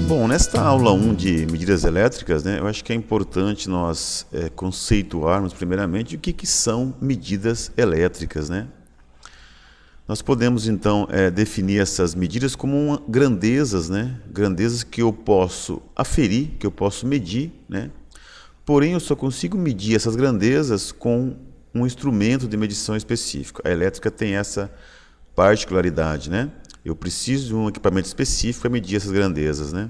Bom, nesta aula 1 de medidas elétricas, né, eu acho que é importante nós conceituarmos primeiramente o que são medidas elétricas, né? Nós podemos então definir essas medidas como grandezas, né? Grandezas que eu posso aferir, que eu posso medir, né? Porém, eu só consigo medir essas grandezas com um instrumento de medição específico. A elétrica tem essa particularidade, né? Eu preciso de um equipamento específico para medir essas grandezas, né?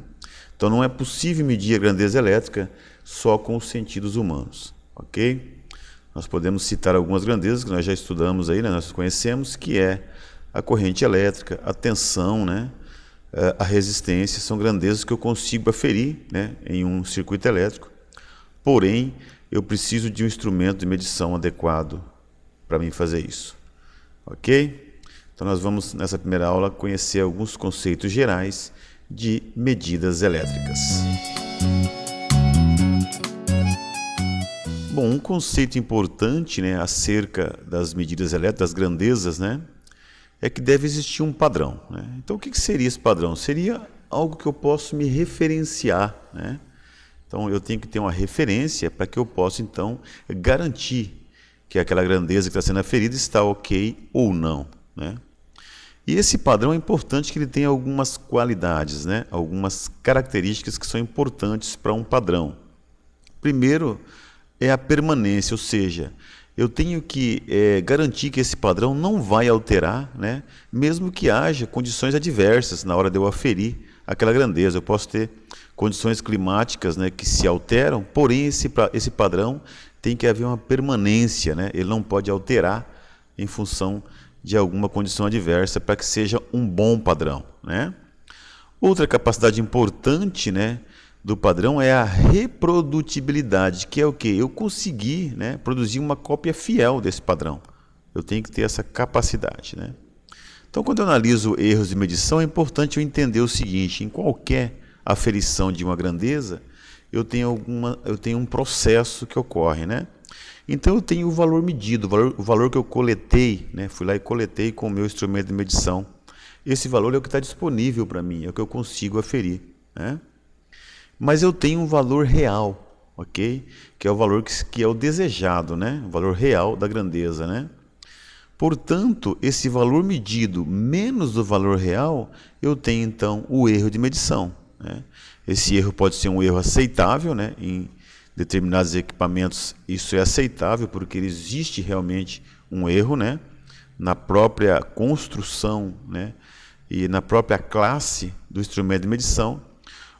Então não é possível medir a grandeza elétrica só com os sentidos humanos, ok? Nós podemos citar algumas grandezas que nós já estudamos aí, né? Nós conhecemos, que é a corrente elétrica, a tensão, né? A resistência, são grandezas que eu consigo aferir, né? Em um circuito elétrico. Porém, eu preciso de um instrumento de medição adequado para mim fazer isso, ok? Então nós vamos, nessa primeira aula, conhecer alguns conceitos gerais de medidas elétricas. Bom, um conceito importante, né, acerca das medidas elétricas, das grandezas, né, é que deve existir um padrão, né? Então o que seria esse padrão? Seria algo que eu posso me referenciar, né? Então eu tenho que ter uma referência para que eu possa então garantir que aquela grandeza que está sendo aferida está ok ou não, né? E esse padrão é importante que ele tenha algumas qualidades, né? Algumas características que são importantes para um padrão. Primeiro é a permanência, ou seja, eu tenho que garantir que esse padrão não vai alterar, né? Mesmo que haja condições adversas na hora de eu aferir aquela grandeza. Eu posso ter condições climáticas, né, que se alteram, porém esse padrão tem que haver uma permanência, né? Ele não pode alterar em função de alguma condição adversa para que seja um bom padrão, né? Outra capacidade importante, né, do padrão é a reprodutibilidade, que é o quê? Eu conseguir, né, produzir uma cópia fiel desse padrão. Eu tenho que ter essa capacidade, né? Então, quando eu analiso erros de medição, é importante eu entender o seguinte: em qualquer aferição de uma grandeza, eu tenho um processo que ocorre, né? Então eu tenho o valor medido, o valor que eu coletei, né? Fui lá e coletei com o meu instrumento de medição. Esse valor é o que está disponível para mim, é o que eu consigo aferir, né? Mas eu tenho um valor real, ok? Que é o valor que é o desejado, né? O valor real da grandeza, né? Portanto, esse valor medido menos o valor real, eu tenho então o erro de medição, né? Esse erro pode ser um erro aceitável, né? Em determinados equipamentos isso é aceitável porque existe realmente um erro, né, na própria construção, né, e na própria classe do instrumento de medição,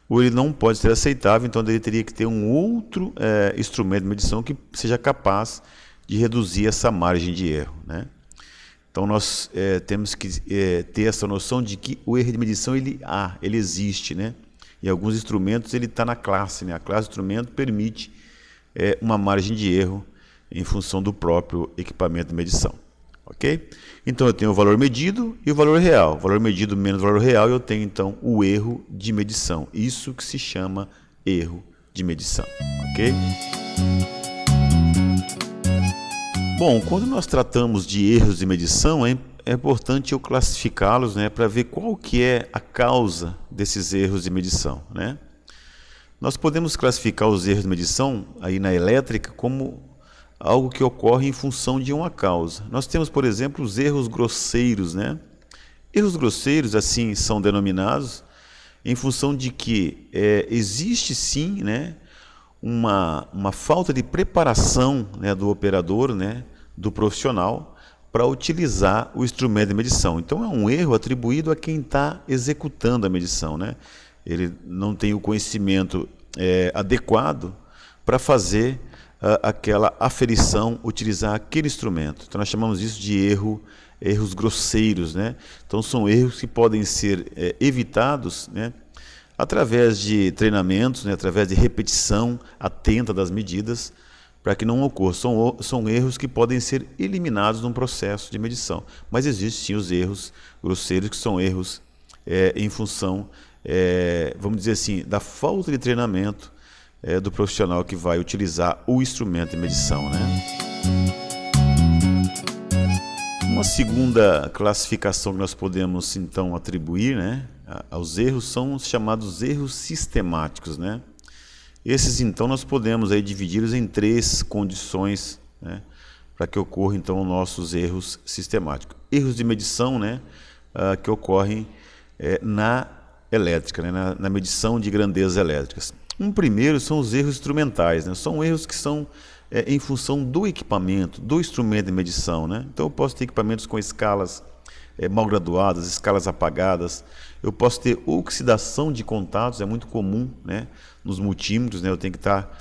ou ele não pode ser aceitável, então ele teria que ter um outro instrumento de medição que seja capaz de reduzir essa margem de erro, né? Então nós temos que ter essa noção de que o erro de medição ele existe, né? Em alguns instrumentos ele está na classe, né? A classe do instrumento permite uma margem de erro em função do próprio equipamento de medição, ok? Então eu tenho o valor medido e o valor real. O valor medido menos o valor real, eu tenho então o erro de medição. Isso que se chama erro de medição, ok? Bom, quando nós tratamos de erros de medição, é importante eu classificá-los, né, para ver qual que é a causa desses erros de medição, né? Nós podemos classificar os erros de medição aí na elétrica como algo que ocorre em função de uma causa. Nós temos, por exemplo, os erros grosseiros, né? Erros grosseiros, assim, são denominados em função de que existe sim, né, uma falta de preparação, né, do operador, né, do profissional, para utilizar o instrumento de medição. Então é um erro atribuído a quem está executando a medição, né? Ele não tem o conhecimento adequado para fazer aquela aferição, utilizar aquele instrumento. Então nós chamamos isso de erros grosseiros, né? Então são erros que podem ser evitados, né, através de treinamentos, né, através de repetição atenta das medidas, para que não ocorra. São erros que podem ser eliminados num processo de medição. Mas existem sim os erros grosseiros, que são erros em função, vamos dizer assim, da falta de treinamento do profissional que vai utilizar o instrumento de medição, né? Uma segunda classificação que nós podemos então atribuir, né, aos erros são os chamados erros sistemáticos, né? Esses então nós podemos aí dividi-los em três condições, né, para que ocorram então nossos erros sistemáticos. Erros de medição, né, que ocorrem na elétrica, né, na medição de grandezas elétricas. Um primeiro são os erros instrumentais, né? São erros que são em função do equipamento, do instrumento de medição, né? Então eu posso ter equipamentos com escalas mal graduadas, escalas apagadas, eu posso ter oxidação de contatos, é muito comum, né, nos multímetros, né? Eu tenho que estar,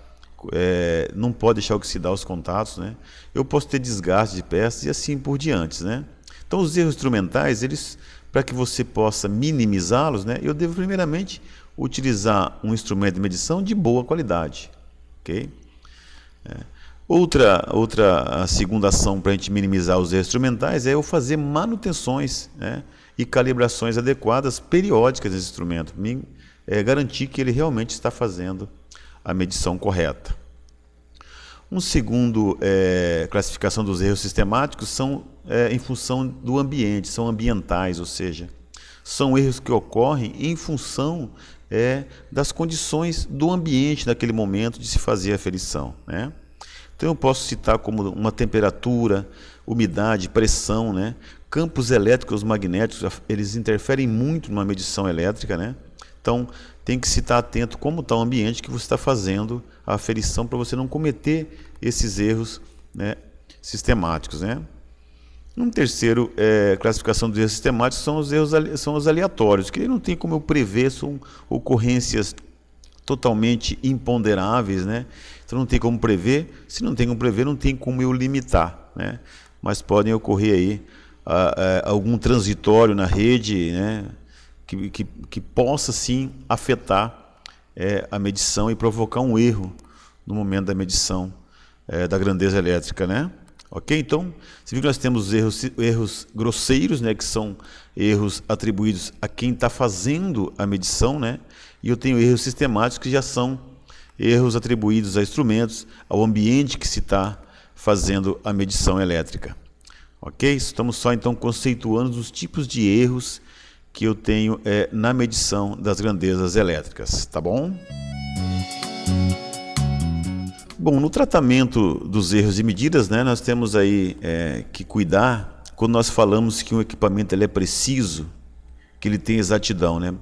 não pode deixar oxidar os contatos, né? Eu posso ter desgaste de peças e assim por diante, né? Então os erros instrumentais, eles, para que você possa minimizá-los, né, eu devo primeiramente utilizar um instrumento de medição de boa qualidade, ok? A segunda ação para a gente minimizar os erros instrumentais é eu fazer manutenções, né, e calibrações adequadas, periódicas desse instrumento, garantir que ele realmente está fazendo a medição correta. Um segundo classificação dos erros sistemáticos são em função do ambiente, são ambientais, ou seja, são erros que ocorrem em função das condições do ambiente naquele momento de se fazer a aferição, né? Então eu posso citar como uma temperatura, umidade, pressão, né? Campos elétricos magnéticos, eles interferem muito numa medição elétrica, né? Então tem que se estar atento como está o ambiente que você está fazendo a aferição para você não cometer esses erros, né, sistemáticos, né? Um terceiro classificação dos erros sistemáticos são os aleatórios, que não tem como eu prever, são ocorrências totalmente imponderáveis, né? Então não tem como prever, se não tem como prever, não tem como eu limitar, né? Mas podem ocorrer aí algum transitório na rede, né, que possa sim afetar a medição e provocar um erro no momento da medição da grandeza elétrica, né? Ok? Então, você viu que nós temos erros grosseiros, né, que são erros atribuídos a quem está fazendo a medição, né? E eu tenho erros sistemáticos que já são erros atribuídos a instrumentos, ao ambiente que se está fazendo a medição elétrica. Ok? Estamos só então conceituando os tipos de erros que eu tenho na medição das grandezas elétricas, tá bom? Bom, no tratamento dos erros de medidas, né, nós temos aí que cuidar quando nós falamos que um equipamento ele é preciso, que ele tem exatidão, né?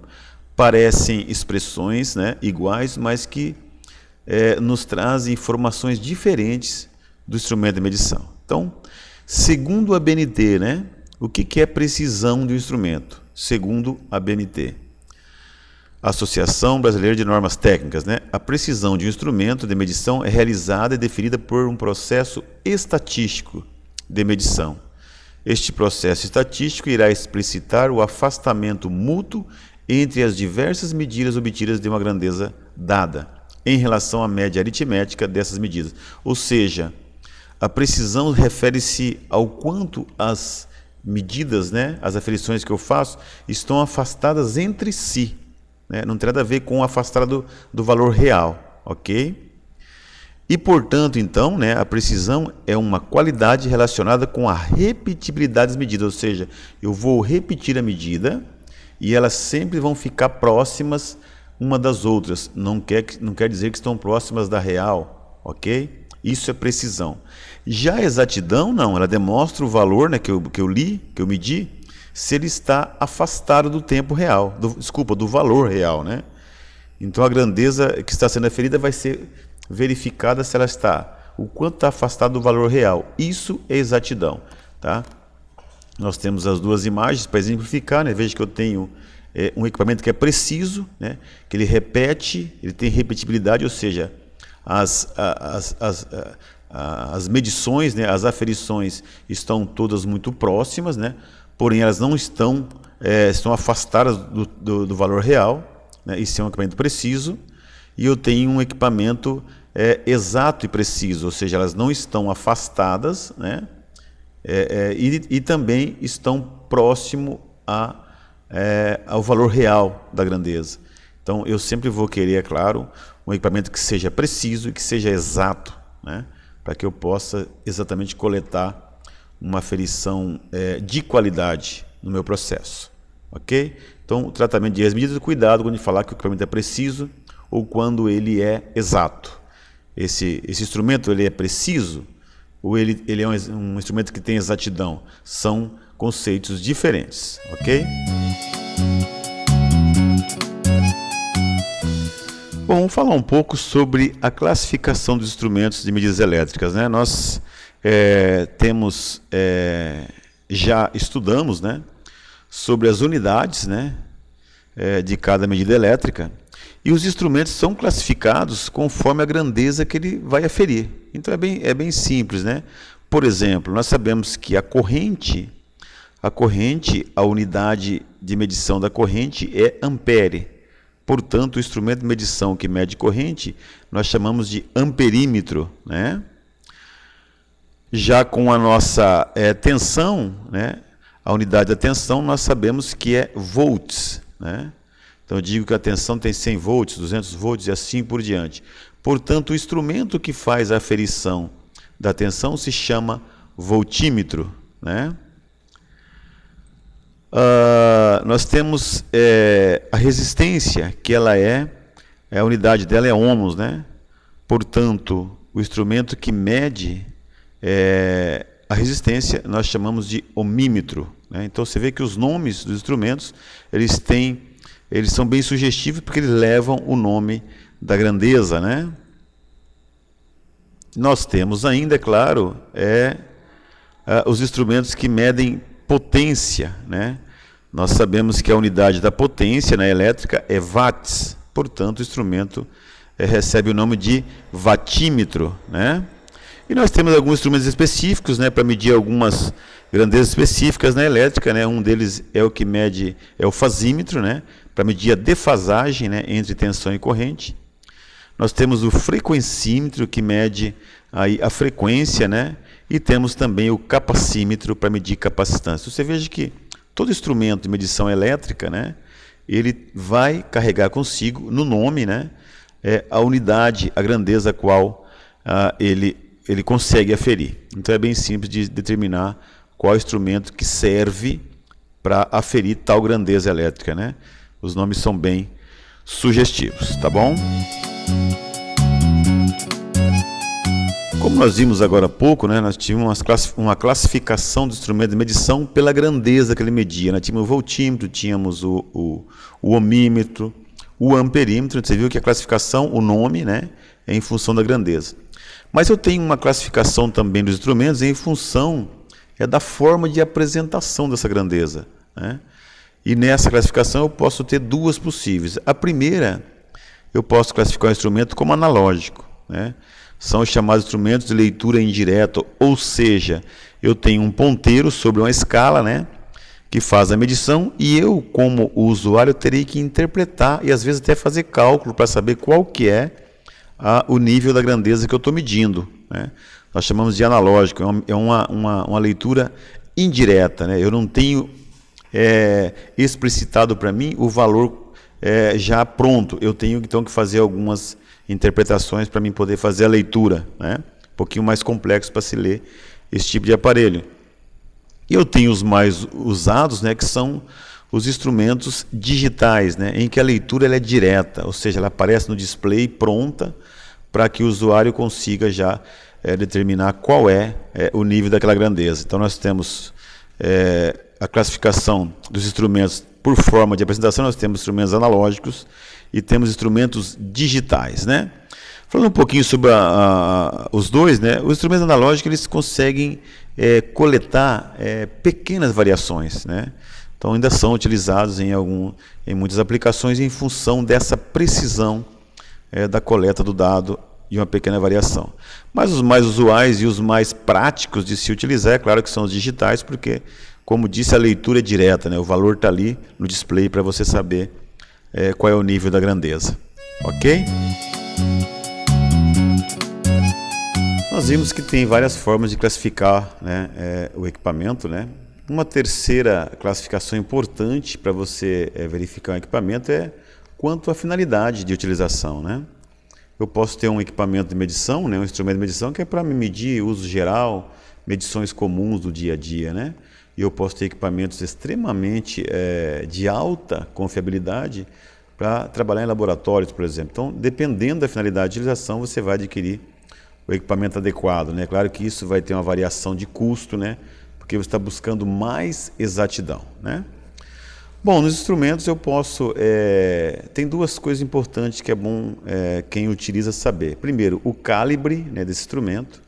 Parecem expressões, né, iguais, mas que nos trazem informações diferentes do instrumento de medição. Então, segundo a ABNT, né, o que é precisão de um instrumento? Segundo a ABNT, Associação Brasileira de Normas Técnicas, né, a precisão de um instrumento de medição é realizada e definida por um processo estatístico de medição. Este processo estatístico irá explicitar o afastamento mútuo entre as diversas medidas obtidas de uma grandeza dada, em relação à média aritmética dessas medidas. Ou seja, a precisão refere-se ao quanto as medidas, né, as aferições que eu faço, estão afastadas entre si, né? Não tem nada a ver com afastar do valor real, ok? E, portanto, então, né, a precisão é uma qualidade relacionada com a repetibilidade das medidas, ou seja, eu vou repetir a medida e elas sempre vão ficar próximas uma das outras, não quer dizer que estão próximas da real, ok? Isso é precisão. Já a exatidão, não, ela demonstra o valor, né, que eu li, que eu medi, se ele está afastado do tempo real, do valor real, né? Então a grandeza que está sendo aferida vai ser verificada se ela está, o quanto está afastado do valor real. Isso é exatidão, tá? Nós temos as duas imagens para exemplificar, né? Veja que eu tenho um equipamento que é preciso, né? Que ele repete, ele tem repetibilidade, ou seja, as medições, né? As aferições estão todas muito próximas, né? Porém elas não estão afastadas do valor real, né? Isso é um equipamento preciso, e eu tenho um equipamento exato e preciso, ou seja, elas não estão afastadas, né? E também estão próximo ao valor real da grandeza. Então eu sempre vou querer, é claro, um equipamento que seja preciso e que seja exato, né? Para que eu possa exatamente coletar uma aferição de qualidade no meu processo, ok? Então, o tratamento de erros medidos, cuidado quando falar que o equipamento é preciso ou quando ele é exato. Esse instrumento ele é preciso ou ele é um instrumento que tem exatidão? São conceitos diferentes, ok? Bom, vamos falar um pouco sobre a classificação dos instrumentos de medidas elétricas, né? Nós já estudamos, né, sobre as unidades, né, de cada medida elétrica, e os instrumentos são classificados conforme a grandeza que ele vai aferir. Então é bem simples, né? Por exemplo, nós sabemos que a unidade de medição da corrente é ampere. Portanto, o instrumento de medição que mede corrente, nós chamamos de amperímetro, né? Já com a nossa tensão, né, a unidade da tensão, nós sabemos que é volts, né? Então, eu digo que a tensão tem 100 volts, 200 volts e assim por diante. Portanto, o instrumento que faz a aferição da tensão se chama voltímetro, né? Nós temos a resistência, que a unidade dela é ohms, né? Portanto, o instrumento que mede a resistência nós chamamos de ohmímetro, né? Então você vê que os nomes dos instrumentos eles são bem sugestivos porque eles levam o nome da grandeza, né? Nós temos ainda, é claro, os instrumentos que medem potência, né? Nós sabemos que a unidade da potência na elétrica é watts, portanto o instrumento recebe o nome de watímetro, né? E nós temos alguns instrumentos específicos, né, para medir algumas grandezas específicas na elétrica, né? Um deles é o que mede, é o fasímetro, né, para medir a defasagem, né, entre tensão e corrente. Nós temos o frequencímetro, que mede aí a frequência, né? E temos também o capacímetro para medir capacitância. Você veja que todo instrumento de medição elétrica, né, ele vai carregar consigo no nome, né, a unidade, a grandeza a qual ele consegue aferir. Então é bem simples de determinar qual instrumento que serve para aferir tal grandeza elétrica, né? Os nomes são bem sugestivos, tá bom? Como nós vimos agora há pouco, né, nós tínhamos uma classificação do instrumento de medição pela grandeza que ele media. Nós tínhamos o voltímetro, tínhamos o ohmímetro, o amperímetro. Você viu que a classificação, o nome, né, é em função da grandeza. Mas eu tenho uma classificação também dos instrumentos em função da forma de apresentação dessa grandeza, né? E nessa classificação eu posso ter duas possíveis. A primeira, eu posso classificar o instrumento como analógico, né? São os chamados instrumentos de leitura indireta, ou seja, eu tenho um ponteiro sobre uma escala, né, que faz a medição, e eu, como usuário, terei que interpretar e às vezes até fazer cálculo para saber qual que é o nível da grandeza que eu estou medindo, né? Nós chamamos de analógico, é uma leitura indireta, né? Eu não tenho explicitado para mim o valor já pronto, eu tenho então que fazer algumas interpretações para mim poder fazer a leitura, né? Um pouquinho mais complexo para se ler esse tipo de aparelho. E eu tenho os mais usados, né, que são os instrumentos digitais, né, em que a leitura ela é direta, ou seja, ela aparece no display pronta para que o usuário consiga já determinar qual é o nível daquela grandeza. Então nós temos a classificação dos instrumentos por forma de apresentação, nós temos instrumentos analógicos e temos instrumentos digitais, né? Falando um pouquinho sobre os dois, né? Os instrumentos analógicos eles conseguem coletar pequenas variações, né? Então ainda são utilizados em muitas aplicações em função dessa precisão da coleta do dado e uma pequena variação. Mas os mais usuais e os mais práticos de se utilizar, é claro que são os digitais, porque, como disse, a leitura é direta, né? O valor está ali no display para você saber qual é o nível da grandeza. Ok? Nós vimos que tem várias formas de classificar, né, o equipamento, né? Uma terceira classificação importante para você verificar um equipamento é quanto à finalidade de utilização, né? Eu posso ter um equipamento de medição, né, um instrumento de medição que é para me medir uso geral, medições comuns do dia a dia, né? E eu posso ter equipamentos extremamente de alta confiabilidade para trabalhar em laboratórios, por exemplo. Então, dependendo da finalidade de utilização, você vai adquirir o equipamento adequado, né? Claro que isso vai ter uma variação de custo, né? Porque você está buscando mais exatidão, né? Bom, nos instrumentos eu posso... tem duas coisas importantes que é bom quem utiliza saber. Primeiro, o calibre, né, desse instrumento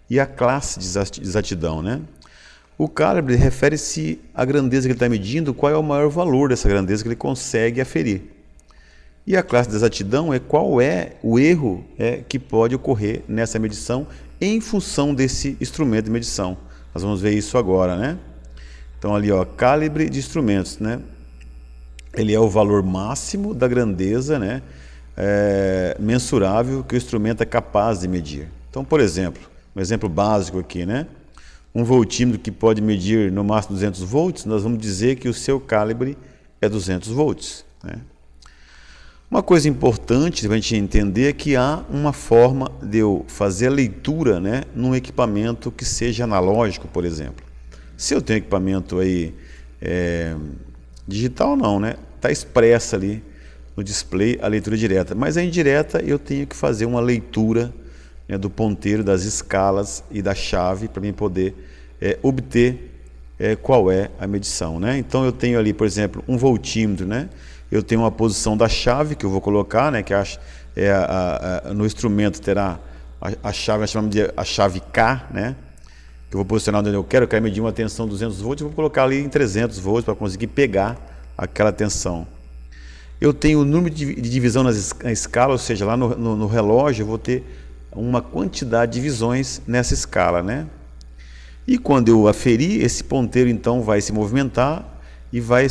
e a classe de exatidão, né? O calibre refere-se à grandeza que ele está medindo, qual é o maior valor dessa grandeza que ele consegue aferir. E a classe de exatidão é qual é o erro que pode ocorrer nessa medição em função desse instrumento de medição. Nós vamos ver isso agora, né? Então ali, ó, calibre de instrumentos, né? Ele é o valor máximo da grandeza, né? Mensurável que o instrumento é capaz de medir. Então, por exemplo, um exemplo básico aqui, né? Um voltímetro que pode medir no máximo 200 volts, nós vamos dizer que o seu calibre é 200 volts, né? Uma coisa importante para a gente entender é que há uma forma de eu fazer a leitura, né, num equipamento que seja analógico, por exemplo. Se eu tenho equipamento aí digital, não, né? Está expressa ali no display a leitura direta, mas a indireta eu tenho que fazer uma leitura, né, do ponteiro, das escalas e da chave para mim poder obter qual é a medição, né? Então eu tenho ali, por exemplo, um voltímetro, né? Eu tenho uma posição da chave que eu vou colocar, né? Que no instrumento terá a chave, nós chamamos de a chave K, né? Que eu vou posicionar onde eu quero medir uma tensão 200 volts, eu vou colocar ali em 300 volts para conseguir pegar aquela tensão. Eu tenho o número de divisão na escala, ou seja, lá no relógio eu vou ter uma quantidade de divisões nessa escala, né? E quando eu aferir, esse ponteiro então vai se movimentar e vai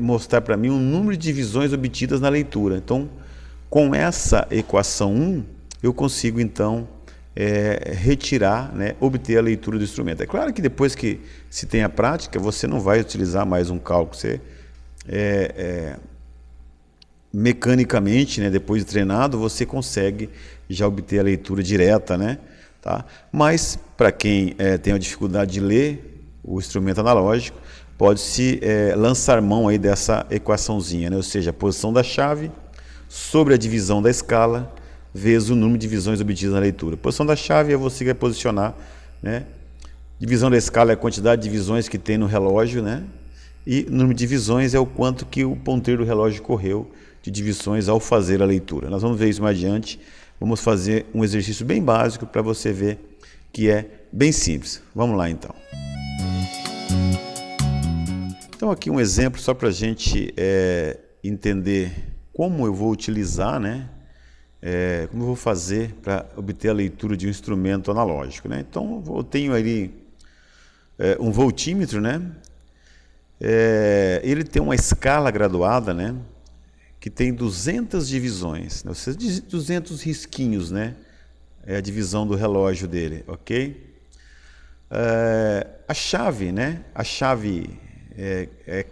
mostrar para mim o número de divisões obtidas na leitura. Então, com essa equação 1, eu consigo então retirar, né, obter a leitura do instrumento. É claro que depois que se tem a prática, você não vai utilizar mais um cálculo. Você mecanicamente, né, depois de treinado, você consegue já obter a leitura direta, né? Tá? Mas para quem tem a dificuldade de ler o instrumento analógico, pode-se lançar mão aí dessa equaçãozinha, né? Ou seja, a posição da chave sobre a divisão da escala vezes o número de divisões obtidas na leitura. A posição da chave é você que vai posicionar, né? Divisão da escala é a quantidade de divisões que tem no relógio, né? E o número de divisões é o quanto que o ponteiro do relógio correu de divisões ao fazer a leitura. Nós vamos ver isso mais adiante. Vamos fazer um exercício bem básico para você ver que é bem simples. Vamos lá então. Então aqui um exemplo só para a gente entender como eu vou utilizar, né? Como eu vou fazer para obter a leitura de um instrumento analógico, né? Então eu tenho ali um voltímetro, né? Ele tem uma escala graduada, né? Que tem 200 divisões, né? Ou seja, 200 risquinhos, né? É a divisão do relógio dele, ok? A chave, né? A chave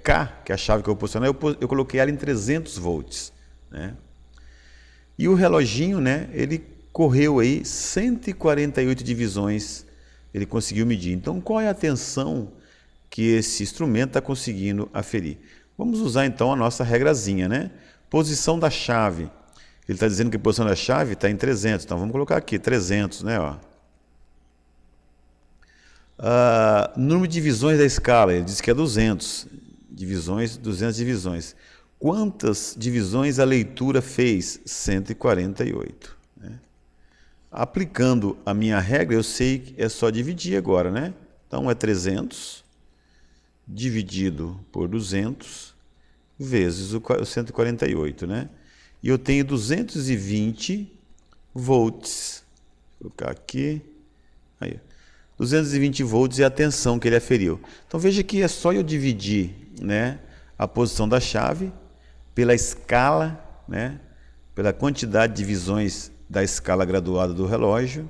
K, que é a chave que eu posicionei, eu coloquei ela em 300 volts, né? E o reloginho, né? Ele correu aí 148 divisões, ele conseguiu medir. Então, qual é a tensão que esse instrumento está conseguindo aferir? Vamos usar então a nossa regrazinha, né? Posição da chave. Ele está dizendo que a posição da chave está em 300. Então, vamos colocar aqui 300, né? Ó. Número de divisões da escala. Ele diz que é 200. Divisões, 200 divisões. Quantas divisões a leitura fez? 148. Né? Aplicando a minha regra, eu sei que é só dividir agora, né? Então, é 300 dividido por 200 vezes o 148, né? E eu tenho 220 volts. Vou colocar aqui. Aí. 220 volts é a tensão que ele aferiu. Então veja que é só eu dividir, né, a posição da chave pela escala, né, pela quantidade de divisões da escala graduada do relógio,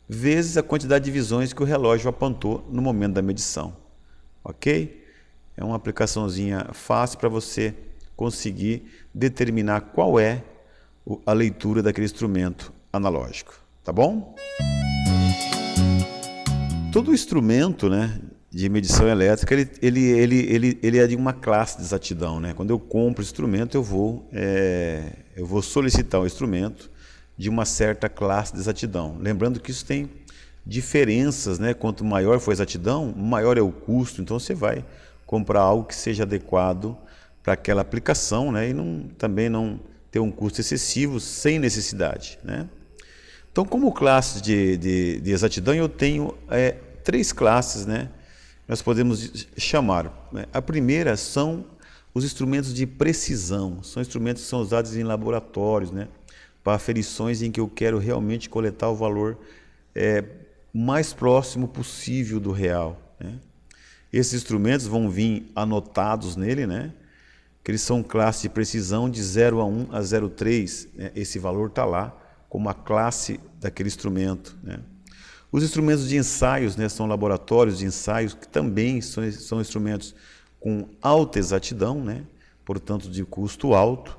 vezes a quantidade de divisões que o relógio apontou no momento da medição. Ok? É uma aplicaçãozinha fácil para você conseguir determinar qual é a leitura daquele instrumento analógico. Tá bom? todo instrumento, né, de medição elétrica, ele é de uma classe de exatidão, né? Quando eu compro o instrumento, eu vou solicitar o instrumento de uma certa classe de exatidão. Lembrando que isso tem diferenças, né? Quanto maior for a exatidão, maior é o custo. Então você vai comprar algo que seja adequado para aquela aplicação, né? E também não ter um custo excessivo sem necessidade, né? Então, como classes de exatidão, eu tenho 3 classes, né? Nós podemos chamar, né? A primeira são os instrumentos de precisão, são instrumentos que são usados em laboratórios, né? Para aferições em que eu quero realmente coletar o valor mais próximo possível do real, né? Esses instrumentos vão vir anotados nele, né? Que eles são classe de precisão de 0 a 1 a 0,3, né? Esse valor está lá como a classe daquele instrumento, né? Os instrumentos de ensaios, né, são laboratórios de ensaios que também são instrumentos com alta exatidão, né? Portanto, de custo alto.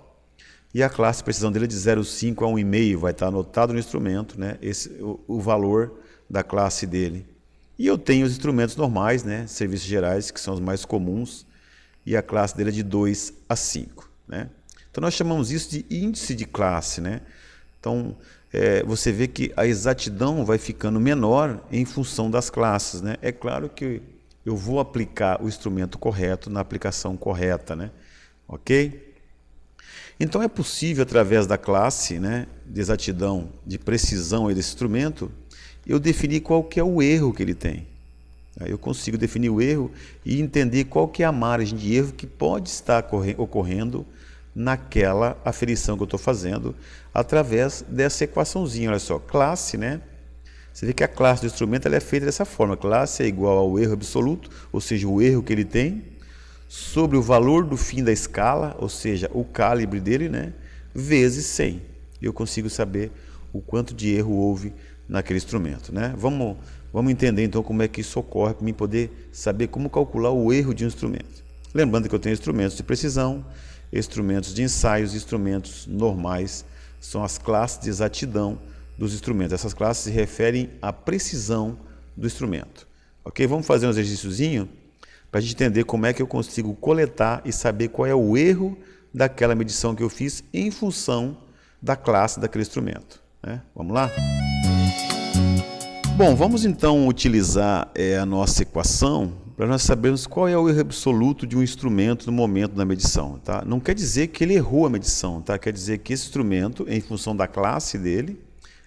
E a classe de precisão dele é de 0,5 a 1,5, vai estar anotado no instrumento, né, o valor da classe dele. E eu tenho os instrumentos normais, né, serviços gerais, que são os mais comuns, e a classe dele é de 2 a 5. Né? Então nós chamamos isso de índice de classe, né? Então você vê que a exatidão vai ficando menor em função das classes, né? É claro que eu vou aplicar o instrumento correto na aplicação correta, né? Ok? Então é possível, através da classe, né, de exatidão, de precisão desse instrumento, eu definir qual que é o erro que ele tem. Aí eu consigo definir o erro e entender qual que é a margem de erro que pode estar ocorrendo naquela aferição que eu estou fazendo, através dessa equaçãozinha. Olha só, classe, né? Você vê que a classe do instrumento ela é feita dessa forma. Classe é igual ao erro absoluto, ou seja, o erro que ele tem, sobre o valor do fim da escala, ou seja, o calibre dele, né? Vezes 100. Eu consigo saber o quanto de erro houve naquele instrumento, né? Vamos entender então como é que isso ocorre, para mim poder saber como calcular o erro de um instrumento. Lembrando que eu tenho instrumentos de precisão, instrumentos de ensaios, instrumentos normais, são as classes de exatidão dos instrumentos. Essas classes se referem à precisão do instrumento. Ok? Vamos fazer um exercíciozinho para a gente entender como é que eu consigo coletar e saber qual é o erro daquela medição que eu fiz em função da classe daquele instrumento, né? Vamos lá? Bom, vamos então utilizar a nossa equação para nós sabermos qual é o erro absoluto de um instrumento no momento da medição. Tá? Não quer dizer que ele errou a medição, tá? Quer dizer que esse instrumento, em função da classe dele,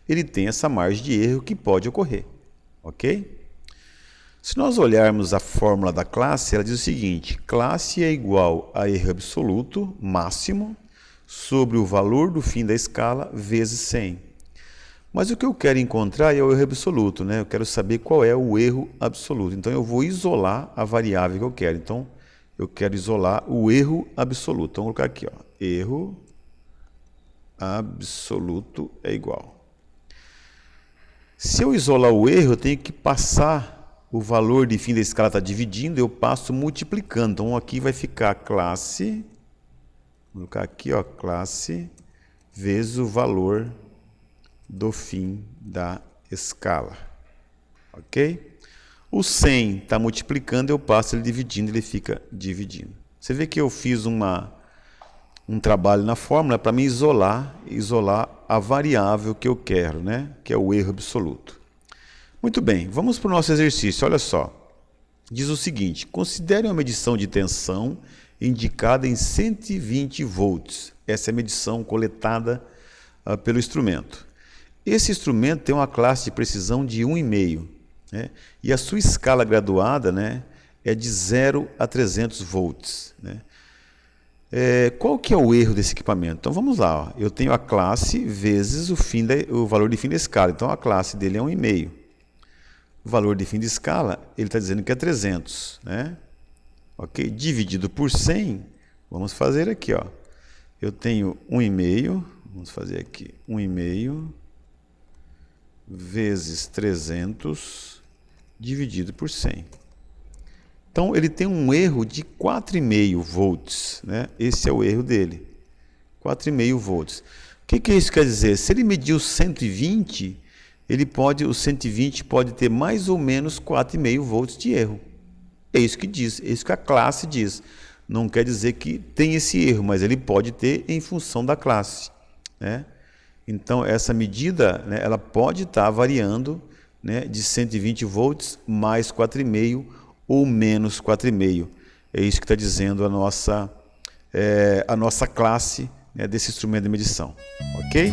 ele tem essa margem de erro que pode ocorrer. Ok? Se nós olharmos a fórmula da classe, ela diz o seguinte: classe é igual a erro absoluto máximo sobre o valor do fim da escala vezes 100. Mas o que eu quero encontrar é o erro absoluto, né? Eu quero saber qual é o erro absoluto. Então eu vou isolar a variável que eu quero. Então eu quero isolar o erro absoluto. Então vou colocar aqui, ó, erro absoluto é igual. Se eu isolar o erro, eu tenho que passar o valor de fim da escala, está dividindo, eu passo multiplicando. Então aqui vai ficar classe, vou colocar aqui, ó, classe vezes o valor do fim da escala. Ok? O 100 está multiplicando, eu passo ele dividindo, ele fica dividindo. Você vê que eu fiz um trabalho na fórmula para me isolar a variável que eu quero, né? Que é o erro absoluto. Muito bem, vamos para o nosso exercício. Olha só, diz o seguinte: considere uma medição de tensão indicada em 120 volts. Essa é a medição coletada pelo instrumento. Esse instrumento tem uma classe de precisão de 1,5, né? E a sua escala graduada, né, é de 0 a 300 volts. Né? Qual que é o erro desse equipamento? Então vamos lá, ó. Eu tenho a classe vezes o valor de fim da escala. Então a classe dele é 1,5. O valor de fim de escala, ele está dizendo que é 300. Né? Ok? Dividido por 100, vamos fazer aqui. Ó. Eu tenho 1,5, vamos fazer aqui, 1,5 vezes 300 dividido por 100. Então, ele tem um erro de 4,5 volts. Né? Esse é o erro dele, 4,5 volts. O que isso quer dizer? Se ele mediu 120, o 120 pode ter mais ou menos 4,5 volts de erro. É isso que diz, é isso que a classe diz. Não quer dizer que tem esse erro, mas ele pode ter em função da classe, né? Então, essa medida, né, ela pode estar variando, né, de 120 volts mais 4,5 ou menos 4,5. É isso que está dizendo a nossa classe, né, desse instrumento de medição. Ok?